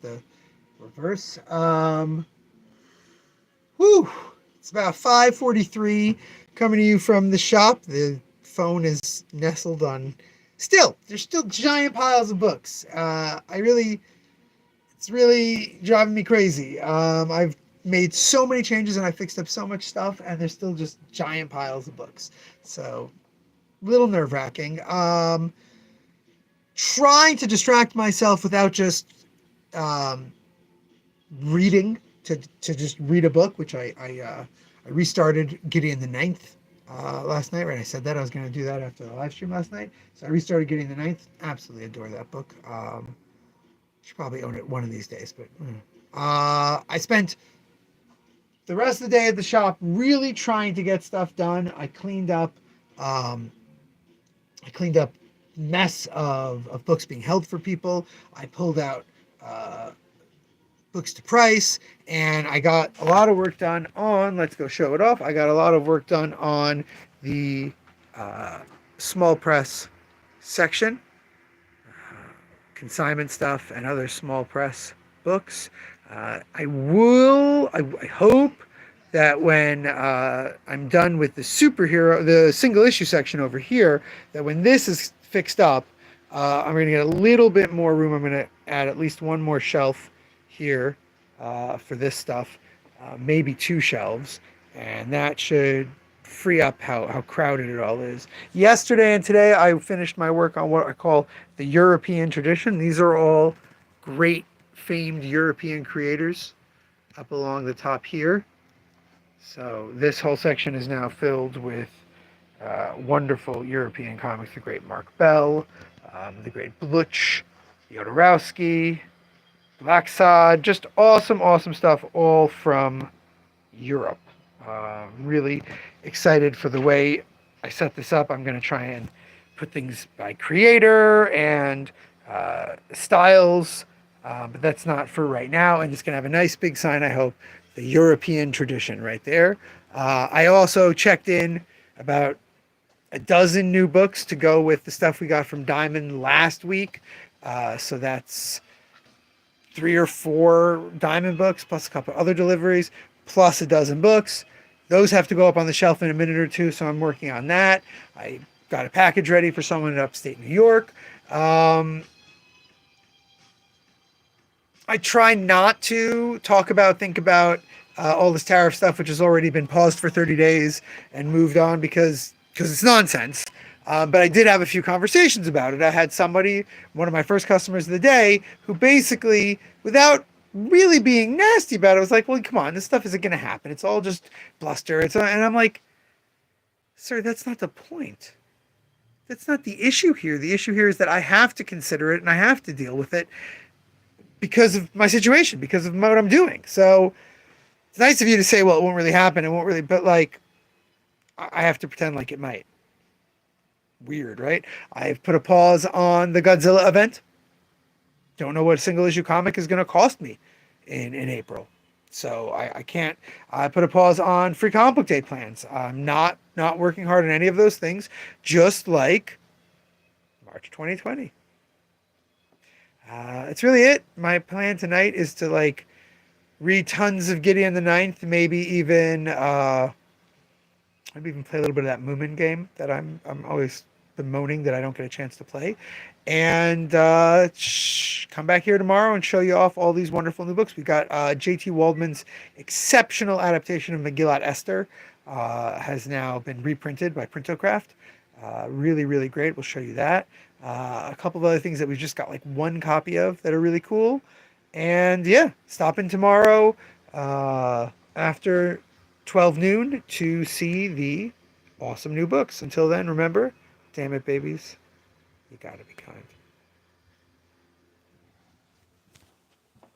the reverse. Whew, it's about 5:43 coming to you from the shop. The phone is nestled on. Still, there's still giant piles of books. It's really driving me crazy. I've made so many changes and I fixed up so much stuff, and there's still just giant piles of books. So, a little nerve wracking. Trying to distract myself without just um, reading to just read a book, which I restarted Gideon the Ninth last night. Right, I said that I was going to do that after the live stream last night, so I restarted Gideon the Ninth. Absolutely adore that book. Should probably own it one of these days, but I spent the rest of the day at the shop really trying to get stuff done. Um, I cleaned up mess of books being held for people. I pulled out uh, books to price, and I got a lot of work done on. Let's go show it off. I got a lot of work done on the uh, small press section, consignment stuff, and other small press books. I hope that when I'm done with the superhero, the single issue section over here, that when this is fixed up, I'm going to get a little bit more room. I'm going to add at least one more shelf here for this stuff, maybe two shelves, and that should free up how crowded it all is. Yesterday and today, I finished my work on what I call the European tradition. These are all great famed European creators up along the top here. So this whole section is now filled with wonderful European comics. The great Mark Bell, the great Bluch, Jodorowsky, Blacksad, just awesome, awesome stuff, all from Europe. Really excited for the way I set this up. I'm going to try and put things by creator and styles, but that's not for right now. And it's going to have a nice big sign, I hope, the European tradition right there. I also checked in about a dozen new books to go with the stuff we got from Diamond last week. So that's 3 or 4 Diamond books, plus a couple other deliveries, plus a dozen books. Those have to go up on the shelf in a minute or two, so I'm working on that. I got a package ready for someone in upstate New York. I try not to think about all this tariff stuff, which has already been paused for 30 days and moved on because it's nonsense. But I did have a few conversations about it. I had somebody, one of my first customers of the day, who basically, without really being nasty about it, was like, well, come on, this stuff isn't going to happen. It's all just bluster. And I'm like, sir, that's not the point. That's not the issue here. The issue here is that I have to consider it and I have to deal with it because of my situation, because of what I'm doing. So it's nice of you to say, well, it won't really happen. It won't really, but like, I have to pretend like it might. Weird, right? I've put a pause on the Godzilla event. Don't know what a single issue comic is going to cost me in April. So I can't. I put a pause on free comic book day plans. I'm not working hard on any of those things, just like March 2020. It's really it. My plan tonight is to like read tons of Gideon the Ninth, maybe even play a little bit of that Moomin game that I'm always bemoaning that I don't get a chance to play, and come back here tomorrow and show you off all these wonderful new books. We got J.T. Waldman's exceptional adaptation of Megillat Esther has now been reprinted by Printocraft. Really, really great. We'll show you that. A couple of other things that we've just got like one copy of that are really cool. And yeah, stop in tomorrow after 12 noon to see the awesome new books. Until then, remember, damn it, babies, you gotta be kind.